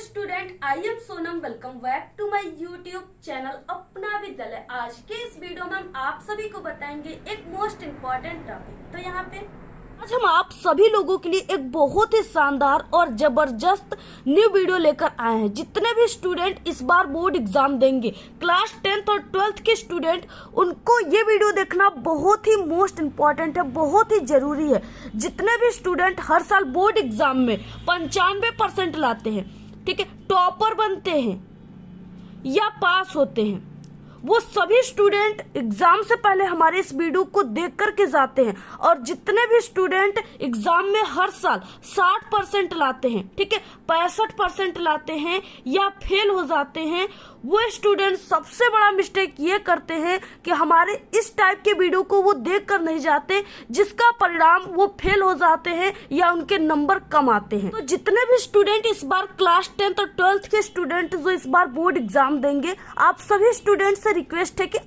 Student, I am Sonam. Welcome back to my YouTube channel अपना विद्यालय। आज के इस वीडियो में हम आप सभी को बताएंगे एक मोस्ट इम्पोर्टेंट टॉपिक। तो यहाँ पे आज हम आप सभी लोगों के लिए एक बहुत ही शानदार और जबरदस्त न्यू वीडियो लेकर आए हैं। जितने भी स्टूडेंट इस बार बोर्ड एग्जाम देंगे, क्लास 10th और 12th के स्टूडेंट, उनको ये वीडियो देखना बहुत ही मोस्ट इम्पोर्टेंट है, बहुत ही जरूरी है। जितने भी स्टूडेंट हर साल बोर्ड एग्जाम में 95% लाते हैं, ठीक है, टॉपर बनते हैं या पास होते हैं, वो सभी स्टूडेंट एग्जाम से पहले हमारे इस वीडियो को देख करके जाते हैं। और जितने भी स्टूडेंट एग्जाम में हर साल 60% लाते हैं, ठीक है, 65% लाते हैं या फेल हो जाते हैं, वो स्टूडेंट सबसे बड़ा मिस्टेक ये करते हैं कि हमारे इस टाइप के वीडियो को वो देख कर नहीं जाते, जिसका परिणाम वो फेल हो जाते हैं या उनके नंबर कम आते हैं। तो जितने भी स्टूडेंट इस बार क्लास 10th और 12th के स्टूडेंट जो इस बार बोर्ड एग्जाम देंगे, आप सभी स्टूडेंट से रिक्वेस्ट है कि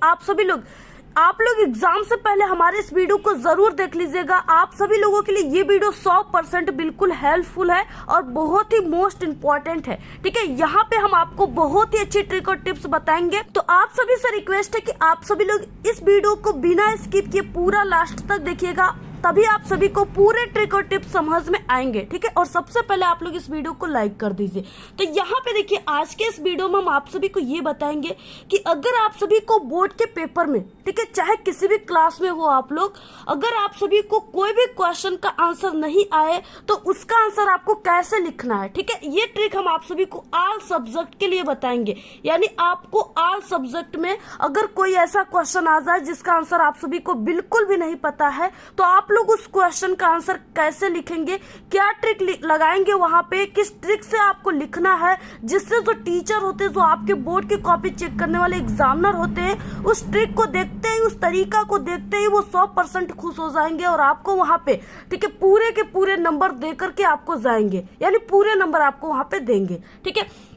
आप लोग एग्जाम से पहले हमारे इस वीडियो को जरूर देख लीजिएगा। आप सभी लोगों के लिए ये वीडियो 100% बिल्कुल हेल्पफुल है और बहुत ही मोस्ट इम्पोर्टेंट है, ठीक है। यहाँ पे हम आपको बहुत ही अच्छी ट्रिक और टिप्स बताएंगे। तो आप सभी से रिक्वेस्ट है कि आप सभी लोग इस वीडियो को बिना स्किप किए पूरा लास्ट तक देखिएगा, तभी आप सभी को पूरे ट्रिक और टिप्स समझ में आएंगे, ठीक है। और सबसे पहले आप लोग इस वीडियो को लाइक कर दीजिए। तो यहाँ पे देखिए, आज के इस वीडियो में हम आप सभी को ये बताएंगे कि अगर आप सभी को बोर्ड के पेपर में, ठीक है, चाहे किसी भी क्लास में हो आप लोग, अगर आप सभी को कोई भी क्वेश्चन का आंसर नहीं आए तो उसका आंसर आपको कैसे लिखना है, ठीक है। ये ट्रिक हम आप सभी को ऑल सब्जेक्ट के लिए बताएंगे। यानी आपको ऑल सब्जेक्ट में अगर कोई ऐसा क्वेश्चन आ जाए जिसका आंसर आप सभी को बिल्कुल भी नहीं पता है, तो आप लोग उस क्वेश्चन का आंसर कैसे लिखेंगे, क्या ट्रिक लगाएंगे, वहां पे किस ट्रिक से आपको लिखना है, जिससे जो टीचर होते हैं, जो आपके बोर्ड की कॉपी चेक करने वाले एग्जामिनर होते हैं, उस ट्रिक को देखते ही, उस तरीका को देखते ही वो 100% खुश हो जाएंगे और आपको वहां पे, ठीक है, पूरे के पूरे नंबर दे करके आपको जाएंगे, यानी पूरे नंबर आपको वहां पे देंगे, ठीक है।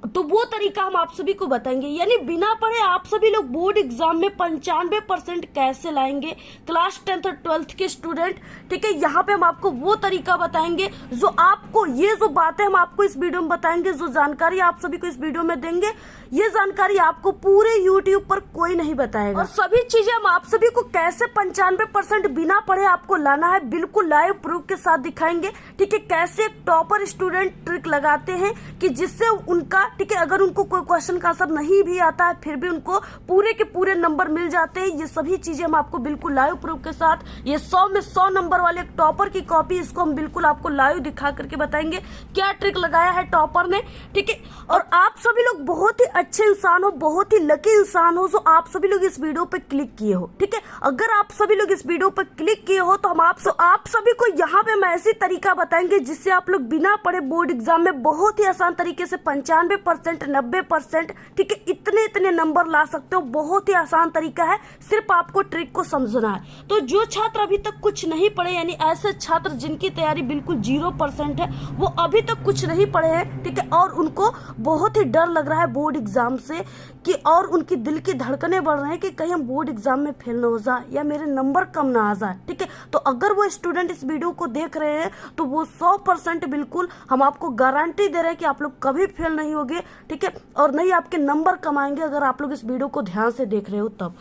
तो वो तरीका हम आप सभी को बताएंगे। यानी बिना पढ़े आप सभी लोग बोर्ड एग्जाम में 95% कैसे लाएंगे, क्लास 10th और 12th के स्टूडेंट, ठीक है। यहाँ पे हम आपको वो तरीका बताएंगे जो आपको, ये जो बातें हम आपको इस वीडियो में बताएंगे, जो जानकारी आप सभी को इस वीडियो में देंगे, ये जानकारी आपको पूरे यूट्यूब पर कोई नहीं बताएगा। और सभी चीजें हम आप सभी को कैसे 95% बिना पढ़े आपको लाना है, बिल्कुल लाइव प्रूफ के साथ दिखाएंगे, ठीक है। कैसे एक टॉपर स्टूडेंट ट्रिक लगाते हैं कि जिससे उनका, ठीक है, अगर उनको कोई क्वेश्चन का आंसर नहीं भी आता है फिर भी उनको पूरे के पूरे नंबर मिल जाते हैं। ये सभी चीजें हम आपको बिल्कुल लाइव प्रूफ के साथ, ये 100 में 100 नंबर वाले एक टॉपर की कॉपी, इसको हम बिल्कुल आपको लाइव दिखा करके बताएंगे क्या ट्रिक लगाया है टॉपर ने, ठीक है। और आप सभी लोग बहुत ही अच्छे इंसान हो, बहुत ही लकी इंसान हो जो आप सभी लोग इस वीडियो पे क्लिक किए हो, ठीक है। अगर आप सभी लोग इस वीडियो पे क्लिक किए हो तो हम आप सभी को यहाँ पे हम ऐसी तरीका बताएंगे जिससे आप लोग बिना पढ़े बोर्ड एग्जाम में बहुत ही आसान तरीके से 95%, 90%, ठीक है, इतने नंबर ला सकते हो। बहुत ही आसान तरीका है, सिर्फ आपको ट्रिक को समझना है। तो जो छात्र अभी तक कुछ नहीं पढ़े, यानी ऐसे छात्र जिनकी तैयारी बिल्कुल 0% है, वो अभी तक कुछ नहीं पढ़े हैं, ठीक है, और उनको बहुत ही डर लग रहा है बोर्ड एग्जाम से, कि और उनकी दिल की धड़कनें बढ़ रहे हैं कि कहीं हम बोर्ड एग्जाम में फेल ना हो जाए या मेरे नंबर कम ना आ जाए, ठीक है। तो अगर वो स्टूडेंट इस वीडियो को देख रहे हैं तो वो 100% बिल्कुल हम आपको गारंटी दे रहे हैं कि आप लोग कभी फेल नहीं होगे, ठीक है, और नहीं आपके नंबर कम आएंगे अगर आप लोग इस वीडियो को ध्यान से देख रहे हो तब।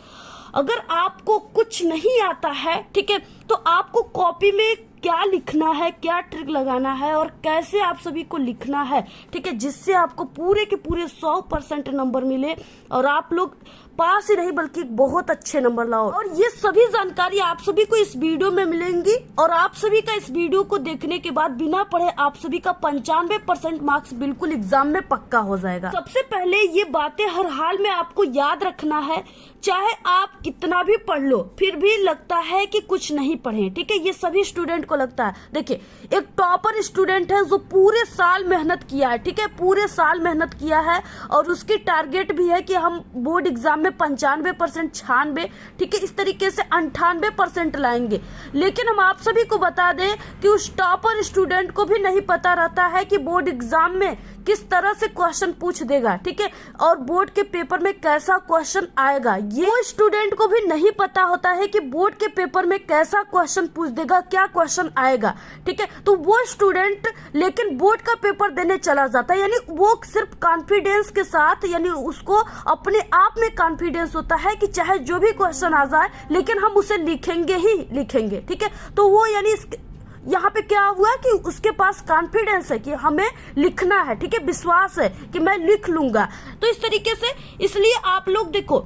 अगर आपको कुछ नहीं आता है, ठीक है, तो आपको कॉपी में क्या लिखना है, क्या ट्रिक लगाना है और कैसे आप सभी को लिखना है, ठीक है, जिससे आपको पूरे के पूरे 100% नंबर मिले और आप लोग पास ही नहीं बल्कि बहुत अच्छे नंबर लाओ। और ये सभी जानकारी आप सभी को इस वीडियो में मिलेंगी और आप सभी का इस वीडियो को देखने के बाद बिना पढ़े आप सभी का 95% मार्क्स बिल्कुल एग्जाम में पक्का हो जाएगा। सबसे पहले ये बातें हर हाल में आपको याद रखना है, चाहे आप कितना भी पढ़ लो फिर भी लगता है कि कुछ नहीं पढ़े, ठीक है, ये सभी स्टूडेंट को लगता है। देखिए, एक टॉपर स्टूडेंट है जो पूरे साल मेहनत किया है, ठीक है, पूरे साल मेहनत किया है और उसकी टारगेट भी है कि हम बोर्ड एग्जाम में 95%, 96, ठीक है, इस तरीके से 98% लाएंगे। लेकिन हम आप सभी को बता दें कि उस टॉपर स्टूडेंट को भी नहीं पता रहता है कि बोर्ड एग्जाम में किस तरह से क्वेश्चन पूछ देगा, ठीक है, और बोर्ड के पेपर में कैसा क्वेश्चन आएगा। ये स्टूडेंट को भी नहीं पता होता है कि बोर्ड के पेपर में कैसा क्वेश्चन पूछ देगा, क्या क्वेश्चन आएगा, ठीक है। तो वो स्टूडेंट लेकिन बोर्ड का पेपर देने चला जाता है, यानी वो सिर्फ कॉन्फिडेंस के साथ, यानी उसको अपने आप में कॉन्फिडेंस होता है कि चाहे जो भी क्वेश्चन आ जाए लेकिन हम उसे लिखेंगे ही लिखेंगे, ठीक है। तो वो यानी यहाँ पे क्या हुआ कि उसके पास कॉन्फिडेंस है कि हमें लिखना है, ठीक है, विश्वास है कि मैं लिख लूंगा। तो इस तरीके से, इसलिए आप लोग देखो,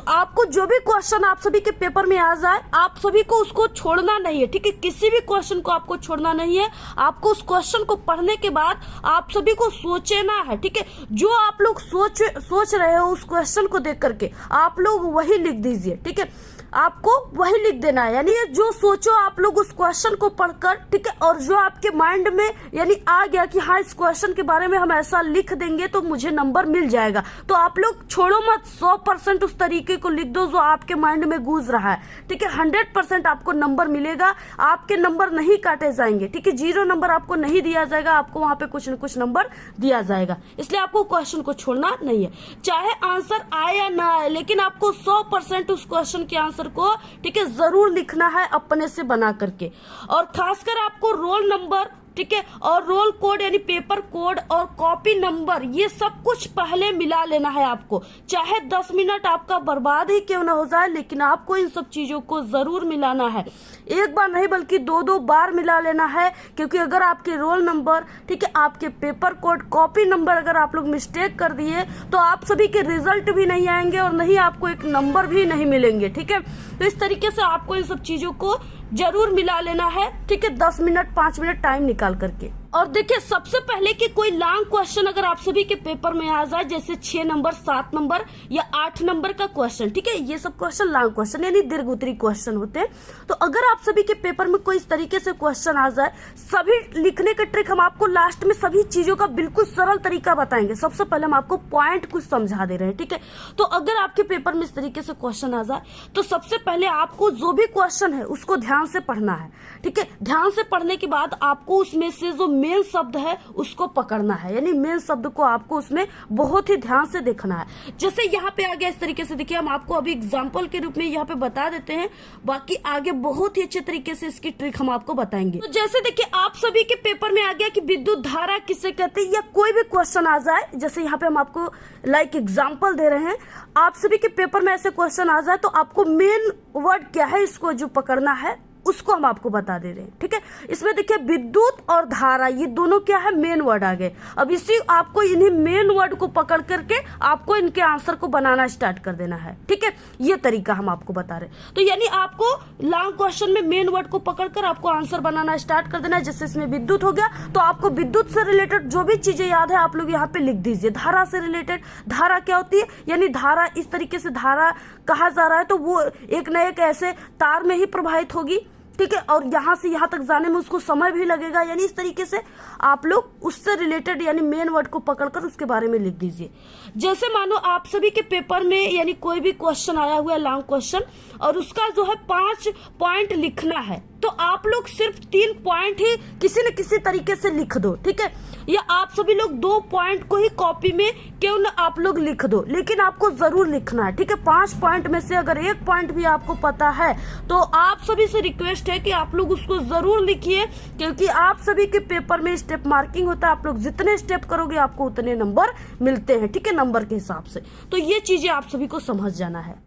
आपको जो भी क्वेश्चन आप सभी के पेपर में आ जाए, आप सभी को उसको छोड़ना नहीं है, ठीक है। किसी भी क्वेश्चन को आपको छोड़ना नहीं है। आपको उस क्वेश्चन को पढ़ने के बाद आप सभी को सोचना है, ठीक है। जो आप लोग सोच रहे हो उस क्वेश्चन को देख करके आप लोग वही लिख दीजिए, ठीक है। आपको वही लिख देना है, यानी जो सोचो आप लोग उस क्वेश्चन को पढ़कर, ठीक है। और जो आपके माइंड में यानी आ गया कि हाँ इस क्वेश्चन के बारे में हम ऐसा लिख देंगे तो मुझे नंबर मिल जाएगा, तो आप लोग छोड़ो मत, 100% उस तरीके को लिख दो जो आपके माइंड में गूंज रहा है, ठीक है। 100% आपको नंबर मिलेगा, आपके नंबर नहीं काटे जाएंगे, ठीक है। 0 नंबर आपको नहीं दिया जाएगा, आपको वहां पे कुछ न कुछ नंबर दिया जाएगा। इसलिए आपको क्वेश्चन को छोड़ना नहीं है, चाहे आंसर आए या ना आए, लेकिन आपको 100% उस क्वेश्चन के आंसर को, ठीक है, जरूर लिखना है अपने से बना करके। और खासकर आपको रोल नंबर, ठीक है, और रोल कोड यानी पेपर कोड और कॉपी नंबर, ये सब कुछ पहले मिला लेना है आपको। चाहे 10 मिनट आपका बर्बाद ही क्यों ना हो जाए, लेकिन आपको इन सब चीजों को जरूर मिलाना है। एक बार नहीं बल्कि 2-2 बार मिला लेना है, क्योंकि अगर आपके रोल नंबर, ठीक है, आपके पेपर कोड, कॉपी नंबर अगर आप लोग मिस्टेक कर दिए तो आप सभी के रिजल्ट भी नहीं आएंगे और नहीं आपको एक नंबर भी नहीं मिलेंगे, ठीक है। तो इस तरीके से आपको इन सब चीजों को जरूर मिला लेना है, ठीक है, 10 मिनट 5 मिनट टाइम निकाल करके। और देखिए, सबसे पहले कि कोई लॉन्ग क्वेश्चन अगर आप सभी के पेपर में आ जाए, जैसे 6 नंबर 7 नंबर या 8 नंबर का क्वेश्चन, ठीक है, ये सब क्वेश्चन लॉन्ग क्वेश्चन यानी दीर्घ उत्तरी क्वेश्चन होते हैं। तो अगर आप सभी के पेपर में कोई इस तरीके से क्वेश्चन आ जाए, सभी लिखने का ट्रिक हम आपको लास्ट में सभी चीजों का बिल्कुल सरल तरीका बताएंगे। सबसे पहले हम आपको पॉइंट कुछ समझा दे रहे हैं, ठीक है। तो अगर आपके पेपर में इस तरीके से क्वेश्चन आ जाए तो सबसे पहले आपको जो भी क्वेश्चन है उसको ध्यान से पढ़ना है, ठीक है। ध्यान से पढ़ने के बाद आपको उसमें से जो मेन शब्द है उसको पकड़ना है, यानी मेन शब्द को आपको उसमें बहुत ही ध्यान से देखना है। जैसे यहाँ पे आ गया इस तरीके से, देखिए हम आपको अभी एग्जांपल के रूप में यहाँ पे बता देते हैं, बाकी आगे बहुत ही अच्छे तरीके से इसकी ट्रिक हम आपको बताएंगे। तो जैसे देखिए आप सभी के पेपर में आ गया कि विद्युत धारा किसे कहते हैं, या कोई भी क्वेश्चन आ जाए, जैसे यहाँ पे हम आपको लाइक एग्जाम्पल दे रहे हैं, आप सभी के पेपर में ऐसे क्वेश्चन आ जाए तो आपको मेन वर्ड क्या है इसको जो पकड़ना है उसको हम आपको बता दे रहे हैं, ठीक है। इसमें देखिए विद्युत और धारा ये दोनों क्या है, मेन वर्ड आ गए। अब इसी आपको इन्हीं मेन वर्ड को पकड़ करके आपको इनके आंसर को बनाना स्टार्ट कर देना है, ठीक है। ये तरीका हम आपको बता रहे हैं। तो यानी आपको लॉन्ग क्वेश्चन में मेन वर्ड को पकड़कर आपको आंसर बनाना स्टार्ट कर देना है। जैसे इसमें विद्युत हो गया तो आपको विद्युत से रिलेटेड जो भी चीजें याद है आप लोग यहाँ पे लिख दीजिए। धारा से रिलेटेड, धारा क्या होती है, यानी धारा इस तरीके से धारा कहा जा रहा है तो वो एक न एक ऐसे तार में ही प्रवाहित होगी, ठीक है, और यहाँ से यहाँ तक जाने में उसको समय भी लगेगा। यानी इस तरीके से आप लोग उससे रिलेटेड यानी मेन वर्ड को पकड़कर उसके बारे में लिख दीजिए। जैसे मानो आप सभी के पेपर में यानी कोई भी क्वेश्चन आया हुआ है लॉन्ग क्वेश्चन और उसका जो है 5 पॉइंट लिखना है, तो आप लोग सिर्फ 3 पॉइंट ही किसी न किसी तरीके से लिख दो, ठीक है। या आप सभी लोग 2 पॉइंट को ही कॉपी में क्यों न आप लोग लिख दो, लेकिन आपको जरूर लिखना है, ठीक है। 5 पॉइंट में से अगर 1 पॉइंट भी आपको पता है तो आप सभी से रिक्वेस्ट है कि आप लोग उसको जरूर लिखिए, क्योंकि आप सभी के पेपर में स्टेप मार्किंग होता है। आप लोग जितने स्टेप करोगे आपको उतने नंबर मिलते हैं, ठीक है, नंबर के हिसाब से। तो ये चीजें आप सभी को समझ जाना है।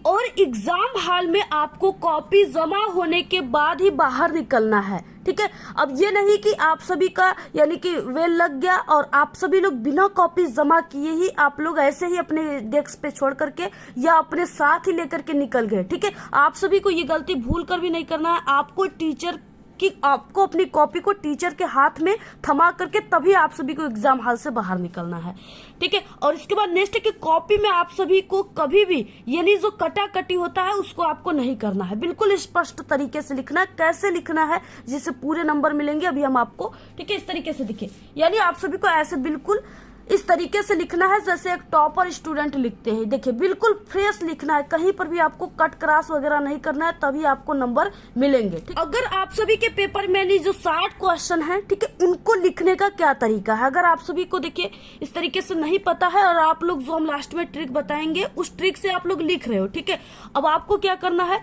और एग्जाम हॉल में आपको कॉपी जमा होने के बाद ही बाहर निकलना है, ठीक है। अब ये नहीं कि आप सभी का यानी कि वेल लग गया और आप सभी लोग बिना कॉपी जमा किए ही आप लोग ऐसे ही अपने डेस्क पे छोड़ करके या अपने साथ ही लेकर के निकल गए, ठीक है। आप सभी को ये गलती भूल कर भी नहीं करना है। आपको टीचर कि आपको अपनी कॉपी को टीचर के हाथ में थमा करके तभी आप सभी को एग्जाम हॉल से बाहर निकलना है, ठीक है। और इसके बाद नेक्स्ट की कॉपी में आप सभी को कभी भी यानी जो कटा कटी होता है उसको आपको नहीं करना है, बिल्कुल स्पष्ट तरीके से लिखना है। कैसे लिखना है जिससे पूरे नंबर मिलेंगे अभी हम आपको, ठीक है, इस तरीके से देखिए। यानी आप सभी को ऐसे बिल्कुल इस तरीके से लिखना है जैसे एक टॉपर स्टूडेंट लिखते हैं। देखिए बिल्कुल फ्रेश लिखना है, कहीं पर भी आपको कट क्रॉस वगैरह नहीं करना है, तभी आपको नंबर मिलेंगे। ठीक, अगर आप सभी के पेपर में जो 60 क्वेश्चन है, ठीक है, उनको लिखने का क्या तरीका है, अगर आप सभी को देखिए इस तरीके से नहीं पता है और आप लोग जो हम लास्ट में ट्रिक बताएंगे उस ट्रिक से आप लोग लिख रहे हो, ठीक है। अब आपको क्या करना है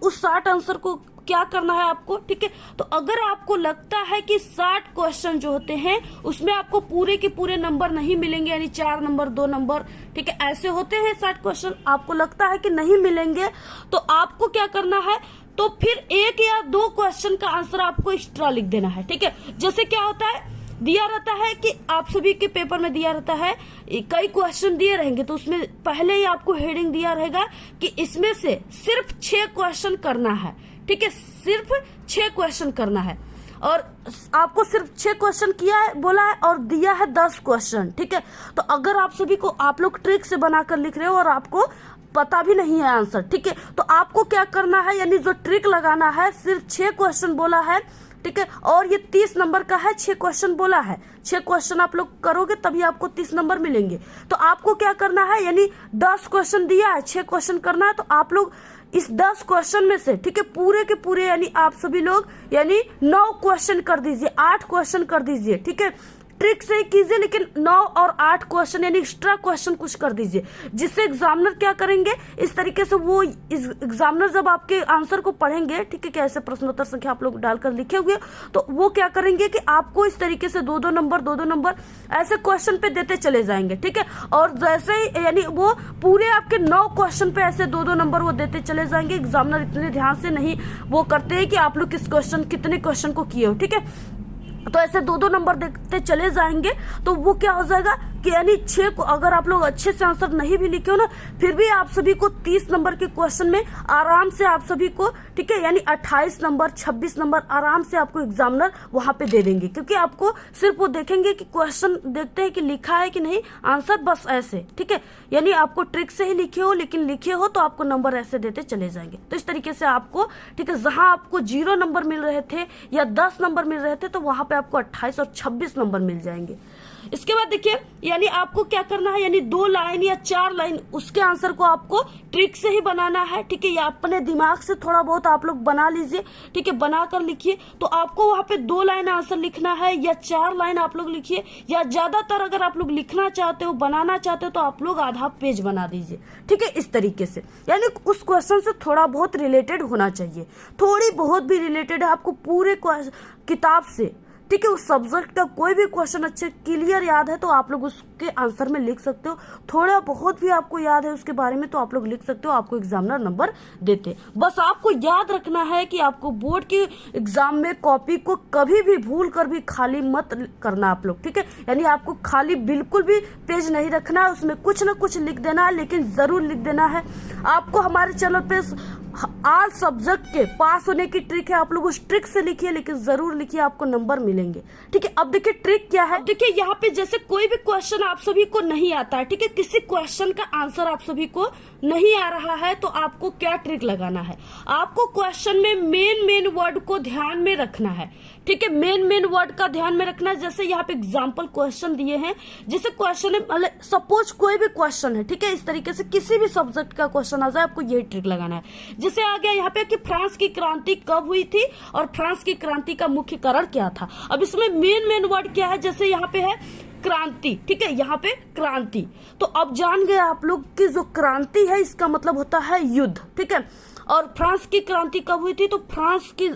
उस 60 आंसर को क्या करना है आपको, ठीक है। तो अगर आपको लगता है कि 60 क्वेश्चन जो होते हैं उसमें आपको पूरे के पूरे नंबर नहीं मिलेंगे, यानी 4 नंबर 2 नंबर, ठीक है, ऐसे होते हैं 60 क्वेश्चन, आपको लगता है कि नहीं मिलेंगे, तो आपको क्या करना है, तो फिर 1 या 2 क्वेश्चन का आंसर आपको एक्स्ट्रा लिख देना है, ठीक है। जैसे क्या होता है, दिया रहता है कि आप सभी के पेपर में दिया रहता है, कई क्वेश्चन दिए रहेंगे, तो उसमें पहले ही आपको हेडिंग दिया रहेगा कि इसमें से सिर्फ 6 क्वेश्चन करना है, ठीक है, सिर्फ 6 क्वेश्चन करना है, और आपको सिर्फ 6 क्वेश्चन किया है बोला है और दिया है 10 क्वेश्चन, ठीक है। तो अगर आप सभी को, आप लोग ट्रिक से बनाकर लिख रहे हो और आपको पता भी नहीं है आंसर, ठीक है, तो आपको क्या करना है, यानी जो ट्रिक लगाना है, सिर्फ 6 क्वेश्चन बोला है, ठीक है, और ये 30 नंबर का है, 6 क्वेश्चन बोला है, 6 क्वेश्चन आप लोग करोगे तभी आपको 30 नंबर मिलेंगे। तो आपको क्या करना है, यानी 10 क्वेश्चन दिया है, 6 क्वेश्चन करना है, तो आप लोग इस 10 क्वेश्चन में से, ठीक है, पूरे के पूरे, यानी आप सभी लोग यानी 9 क्वेश्चन कर दीजिए, 8 क्वेश्चन कर दीजिए, ठीक है। ट्रिक से ही कीजिए, लेकिन 9 और 8 क्वेश्चन यानी एक्स्ट्रा क्वेश्चन कुछ कर दीजिए, जिससे एग्जामिनर क्या करेंगे, इस तरीके से वो एग्जामिनर जब आपके आंसर को पढ़ेंगे, ठीक है, कैसे प्रश्नोत्तर संख्या आप लोग डालकर लिखे हुए, तो वो क्या करेंगे कि आपको इस तरीके से 2-2 नंबर ऐसे क्वेश्चन पे देते चले जाएंगे, ठीक है। और जैसे ही यानी वो पूरे आपके 9 क्वेश्चन पे ऐसे 2-2 नंबर वो देते चले जाएंगे। एग्जामिनर इतने ध्यान से नहीं वो करते हैं कि आप लोग कितने क्वेश्चन को किए हो, ठीक है, तो ऐसे 2-2 नंबर देखते चले जाएंगे, तो वो क्या हो जाएगा कि यानी 6 को अगर आप लोग अच्छे से आंसर नहीं भी लिखे हो ना, फिर भी आप सभी को 30 नंबर के क्वेश्चन में आराम से आप सभी को, ठीक है, यानी 28 नंबर 26 नंबर आराम से आपको एग्जामिनर वहां पे दे देंगे, क्योंकि आपको सिर्फ वो देखेंगे कि क्वेश्चन देखते हैं कि लिखा है कि नहीं आंसर, बस ऐसे, ठीक है, यानी आपको ट्रिक से ही लिखे हो, लेकिन लिखे हो तो आपको नंबर ऐसे देते चले जाएंगे। तो इस तरीके से आपको, ठीक है, जहां आपको 0 नंबर मिल रहे थे या 10 नंबर मिल रहे थे, तो वहां पे आपको 28 और 26 नंबर मिल जाएंगे। इसके बाद देखिए, यानी आपको क्या करना है, यानी 2 लाइन या 4 लाइन उसके आंसर को आपको ट्रिक से ही बनाना है, ठीक है, या अपने दिमाग से थोड़ा बहुत आप लोग बना लीजिए, ठीक है, बनाकर लिखिए। तो आपको वहां पे 2 लाइन आंसर लिखना है या 4 लाइन आप लोग लिखिए, या ज्यादातर अगर आप लोग लिखना चाहते हो, बनाना चाहते हो, तो आप लोग आधा पेज बना दीजिए, ठीक है, इस तरीके से। यानी उस क्वेश्चन से थोड़ा बहुत रिलेटेड होना चाहिए, थोड़ी बहुत भी रिलेटेड है आपको पूरे किताब से, ठीक है, उस सब्जेक्ट का कोई भी क्वेश्चन अच्छे क्लियर याद है तो आप लोग उसके आंसर में लिख सकते हो, थोड़ा बहुत भी आपको याद है उसके बारे में तो आप लोग लिख सकते हो, आपको एग्जामिनर नंबर देते। बस आपको याद रखना है कि आपको बोर्ड के एग्जाम में कॉपी को कभी भी भूल कर भी खाली मत करना आप लोग, ठीक है, यानी आपको खाली बिल्कुल भी पेज नहीं रखना है, उसमें कुछ ना कुछ लिख देना है, लेकिन जरूर लिख देना है। आपको हमारे चैनल पे ऑल सब्जेक्ट के पास होने की ट्रिक है, आप लोग उस ट्रिक से लिखिए, लेकिन जरूर लिखिए, आपको नंबर मिलेंगे, ठीक है। अब देखिए ट्रिक क्या है, देखिए यहाँ पे जैसे कोई भी क्वेश्चन आप सभी को नहीं आता है, ठीक है, किसी क्वेश्चन का आंसर आप सभी को नहीं आ रहा है, तो आपको क्या ट्रिक लगाना है, आपको क्वेश्चन में मेन वर्ड को ध्यान में रखना है, ठीक है, मेन वर्ड का ध्यान में रखना है। जैसे यहाँ पे एग्जाम्पल क्वेश्चन दिए हैं, जैसे क्वेश्चन है, सपोज कोई भी क्वेश्चन है, ठीक है, इस तरीके से किसी भी सब्जेक्ट का क्वेश्चन आ जाए, आपको यही ट्रिक लगाना है। जैसे आ गया यहाँ पे कि फ्रांस की क्रांति कब हुई थी और फ्रांस की क्रांति का मुख्य कारण क्या था। अब इसमें मेन वर्ड क्या है, जैसे यहाँ पे है क्रांति, ठीक है, यहाँ पे क्रांति, तो अब जान गए आप लोग कि जो क्रांति है इसका मतलब होता है युद्ध, ठीक है। और फ्रांस की क्रांति कब हुई थी, तो फ्रांस की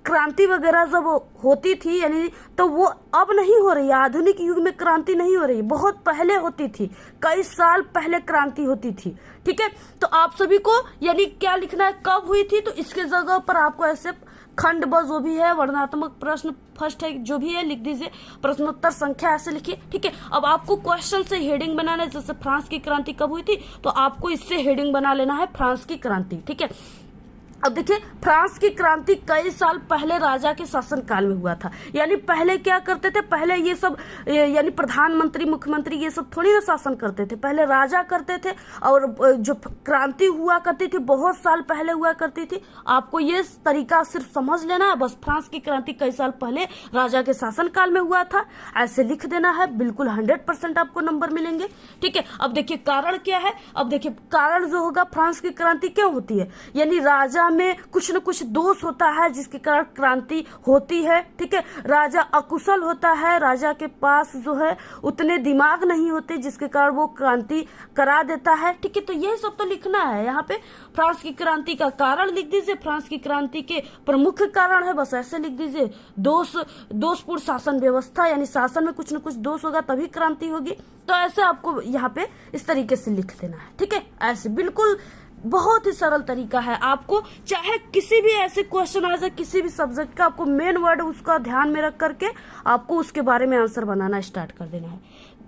क्रांति वगैरह जब होती थी, यानी तो वो अब नहीं हो रही है, आधुनिक युग में क्रांति नहीं हो रही, बहुत पहले होती थी, कई साल पहले क्रांति होती थी, ठीक है। तो आप सभी को यानी क्या लिखना है, कब हुई थी, तो इसके जगह पर आपको ऐसे खंड ब जो भी है, वर्णनात्मक प्रश्न फर्स्ट है जो भी है लिख दीजिए, प्रश्नोत्तर संख्या ऐसे लिखिए, ठीक है। अब आपको क्वेश्चन से हेडिंग बनाना है, जैसे फ्रांस की क्रांति कब हुई थी, तो आपको इससे हेडिंग बना लेना है फ्रांस की क्रांति, ठीक है। अब देखिए, फ्रांस की क्रांति कई साल पहले राजा के शासनकाल में हुआ था। यानी पहले क्या करते थे, पहले ये सब यानी प्रधानमंत्री, मुख्यमंत्री ये सब थोड़ी ना शासन करते थे, पहले राजा करते थे। और जो क्रांति हुआ करती थी बहुत साल पहले हुआ करती थी। आपको ये तरीका सिर्फ समझ लेना है बस। फ्रांस की क्रांति कई साल पहले राजा के शासनकाल में हुआ था, ऐसे लिख देना है, बिल्कुल 100% आपको नंबर मिलेंगे। ठीक है, अब देखिए कारण क्या है। अब देखिए कारण जो होगा, फ्रांस की क्रांति क्यों होती है, यानी राजा में कुछ न कुछ दोष होता है जिसके कारण क्रांति होती है। ठीक है, राजा अकुशल होता है, राजा के पास जो है उतने दिमाग नहीं होते जिसके कारण वो क्रांति करा देता है। ठीक है, तो यही सब तो लिखना है यहाँ पे। फ्रांस की क्रांति का कारण लिख दीजिए, फ्रांस की क्रांति के प्रमुख कारण है, बस ऐसे लिख दीजिए। दोषपूर्ण शासन व्यवस्था, यानी शासन में कुछ न कुछ दोष होगा तभी क्रांति होगी। तो ऐसे आपको यहाँ पे इस तरीके से लिख देना है। ठीक है, ऐसे बिल्कुल बहुत ही सरल तरीका है। आपको चाहे किसी भी ऐसे क्वेश्चन आ जाए, किसी भी सब्जेक्ट का, आपको मेन वर्ड उसका ध्यान में रख करके आपको उसके बारे में आंसर बनाना स्टार्ट कर देना है।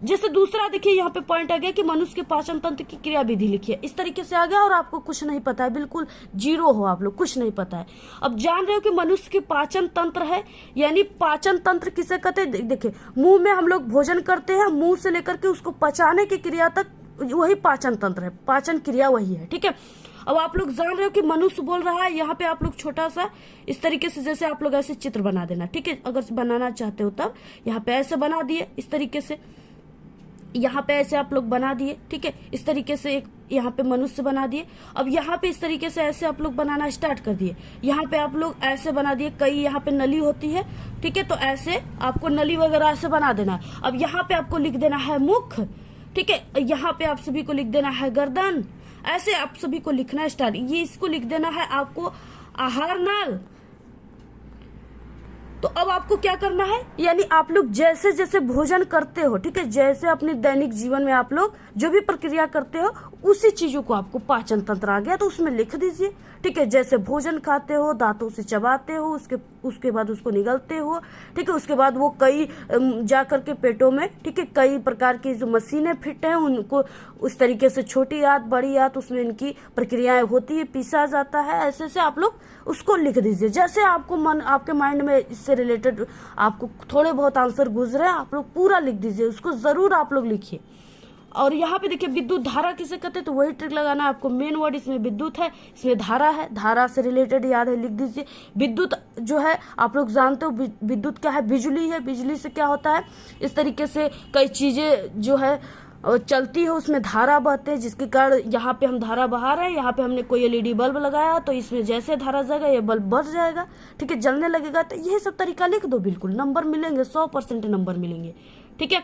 जैसे दूसरा देखिए यहाँ पे पॉइंट आ गया कि मनुष्य के पाचन तंत्र की क्रिया विधि लिखिए। इस तरीके से आ गया और आपको कुछ नहीं पता है, बिल्कुल जीरो हो आप लोग, कुछ नहीं पता है। अब जान रहे हो कि मनुष्य के पाचन तंत्र है, यानी पाचन तंत्र किसे कहते हैं। देखिए, मुंह में हम लोग भोजन करते हैं, मुंह से लेकर के उसको पचाने की क्रिया तक वही पाचन तंत्र है, पाचन क्रिया वही है। ठीक है, अब आप लोग जान रहे हो कि मनुष्य बोल रहा है। यहाँ पे आप लोग छोटा सा इस तरीके से, जैसे आप लोग ऐसे चित्र बना देना। ठीक है, अगर बनाना चाहते हो तब यहाँ पे ऐसे बना दिए, इस तरीके से यहाँ पे ऐसे आप लोग बना दिए। ठीक है, इस तरीके से एक यहाँ पे मनुष्य बना दिए। अब यहाँ पे इस तरीके से ऐसे आप लोग बनाना स्टार्ट कर दिए। यहाँ पे आप लोग ऐसे बना दिए, कई यहाँ पे नली होती है। ठीक है, तो ऐसे आपको नली वगैरह ऐसे बना देना। अब यहाँ पे आपको लिख देना है मुख। ठीक है, यहाँ पे आप सभी को लिख देना है गर्दन। ऐसे आप सभी को लिखना स्टार्ट, ये इसको लिख देना है आपको आहार नाल। तो अब आपको क्या करना है, यानी आप लोग जैसे जैसे भोजन करते हो, ठीक है, जैसे अपने दैनिक जीवन में आप लोग जो भी प्रक्रिया करते हो उसी चीजों को आपको पाचन तंत्र आ गया तो उसमें लिख दीजिए। ठीक है, जैसे भोजन खाते हो, दांतों से चबाते हो, उसके बाद उसको निगलते हो। ठीक है, उसके बाद वो कई जा करके पेटों में, ठीक है, कई प्रकार की जो मशीनें फिट हैं उनको उस तरीके से छोटी आंत, बड़ी आंत, उसमें इनकी प्रक्रियाएं होती है, पीसा जाता है। ऐसे से आप लोग उसको लिख दीजिए। जैसे आपको आपके माइंड में इससे रिलेटेड आपको थोड़े बहुत आंसर गुजरे, आप लोग पूरा लिख दीजिए, उसको जरूर आप लोग लिखिए। और यहाँ पे देखिए विद्युत धारा किसे कहते हैं, तो वही ट्रिक लगाना है आपको। मेन वर्ड इसमें विद्युत है, इसमें धारा है, धारा से रिलेटेड याद है, लिख दीजिए। विद्युत जो है आप लोग जानते हो, विद्युत क्या है, बिजली है। बिजली से क्या होता है, इस तरीके से कई चीजें जो है चलती है, उसमें धारा बहते हैं, जिसके कारण यहाँ पे हम धारा बहा रहे हैं। यहाँ पे हमने कोई LED बल्ब लगाया तो इसमें जैसे धारा जाएगा ये बल्ब बढ़ जाएगा। ठीक है, जलने लगेगा। तो यही सब तरीका लिख दो, बिल्कुल नंबर मिलेंगे, 100% नंबर मिलेंगे। ठीक है,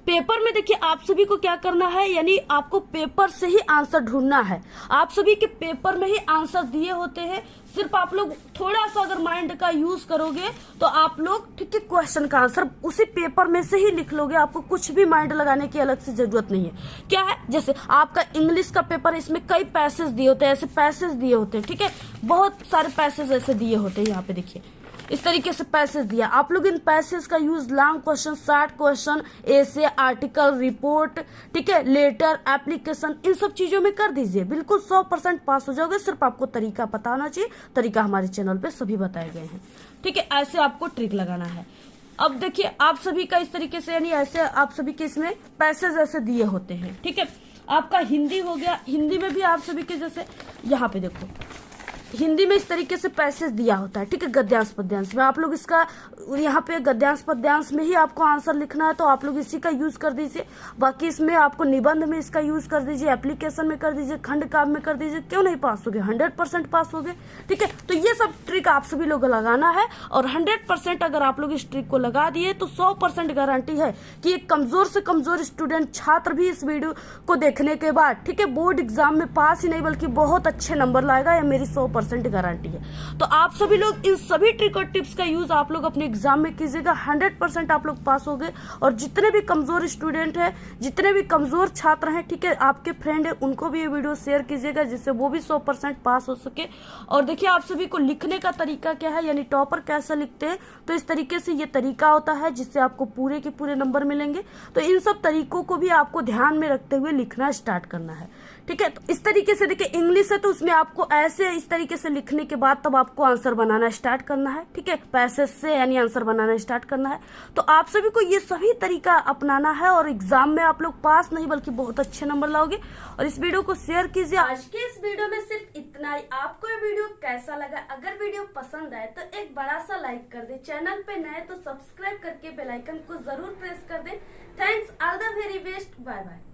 पेपर में देखिए आप सभी को क्या करना है, यानी आपको पेपर से ही आंसर ढूंढना है। आप सभी के पेपर में ही आंसर दिए होते हैं, सिर्फ आप लोग थोड़ा सा अगर माइंड का यूज करोगे तो आप लोग, ठीक है, क्वेश्चन का आंसर उसी पेपर में से ही लिख लोगे। आपको कुछ भी माइंड लगाने की अलग से जरूरत नहीं है। क्या है, जैसे आपका इंग्लिश का पेपर, इसमें कई पैसेज दिए होते हैं, ऐसे पैसेज दिए होते हैं। ठीक है, बहुत सारे पैसेज ऐसे दिए होते हैं। यहाँ पे देखिए इस तरीके से पैसेज दिया, आप लोग इन पैसेज का use long question, short question, ऐसे, आर्टिकल, रिपोर्ट, ठीक है, लेटर, एप्लीकेशन, इन सब चीजों में कर दीजिए। बिल्कुल 100% पास हो जाओगे। सिर्फ आपको तरीका पता होना चाहिए। तरीका हमारे चैनल पे सभी बताए गए हैं। ठीक है, ऐसे आपको ट्रिक लगाना है। अब देखिए आप सभी का इस तरीके से, यानी ऐसे आप सभी के इसमें पैसेज ऐसे दिए होते हैं। ठीक है, आपका हिंदी हो गया, हिंदी में भी आप सभी के जैसे यहाँ पे देखो, हिंदी में इस तरीके से पैसेज दिया होता है। ठीक है, गद्यांश पद्यांश में आप लोग इसका, यहाँ पे गद्यांश पद्यांश में ही आपको आंसर लिखना है तो आप लोग इसी का यूज कर दीजिए। बाकी इसमें आपको निबंध में इसका यूज कर दीजिए, एप्लीकेशन में कर दीजिए, खंड काव्य में कर दीजिए। क्यों नहीं पास होगे, 100% पास होगे। ठीक है, तो ये सब ट्रिक आप सभी लोग लगाना है और 100% अगर आप लोग इस ट्रिक को लगा दिए तो 100% गारंटी है कि एक कमजोर से कमजोर स्टूडेंट, छात्र भी इस वीडियो को देखने के बाद, ठीक है, बोर्ड एग्जाम में पास ही नहीं बल्कि बहुत अच्छे नंबर लाएगा। या मेरी 100% 100% गारंटी है। तो आप सभी लोग इन सभी ट्रिक और टिप्स का यूज आप लोग अपने एग्जाम में कीजिएगा, 100% आप लोग पास हो गए। और जितने भी कमजोर स्टूडेंट है, जितने भी कमजोर छात्र हैं, ठीक है, आपके फ्रेंड है, उनको भी ये वीडियो शेयर कीजिएगा जिससे वो भी 100% पास हो सके। और देखिए आप सभी को लिखने का तरीका क्या है, यानी टॉपर कैसा लिखते हैं, तो इस तरीके से ये तरीका होता है जिससे आपको पूरे के पूरे नंबर मिलेंगे। तो इन सब तरीकों को भी आपको ध्यान में रखते हुए लिखना स्टार्ट करना है, ठीक है। तो इस तरीके से देखिए इंग्लिश है तो उसमें आपको ऐसे इस तरीके से लिखने के बाद तब आपको आंसर बनाना स्टार्ट करना है, ठीक है, पैसेज से यानी आंसर बनाना स्टार्ट करना है। तो आप सभी को ये सभी तरीका अपनाना है और एग्जाम में आप लोग पास नहीं बल्कि बहुत अच्छे नंबर लाओगे। और इस वीडियो को शेयर कीजिए। आज के इस वीडियो में सिर्फ इतना ही। आपको ये वीडियो कैसा लगा? अगर वीडियो पसंद आए तो एक बड़ा सा लाइक कर दे, चैनल पे नए तो सब्सक्राइब करके बेल आइकन को जरूर प्रेस कर दे। Thanks, all the very best, bye bye.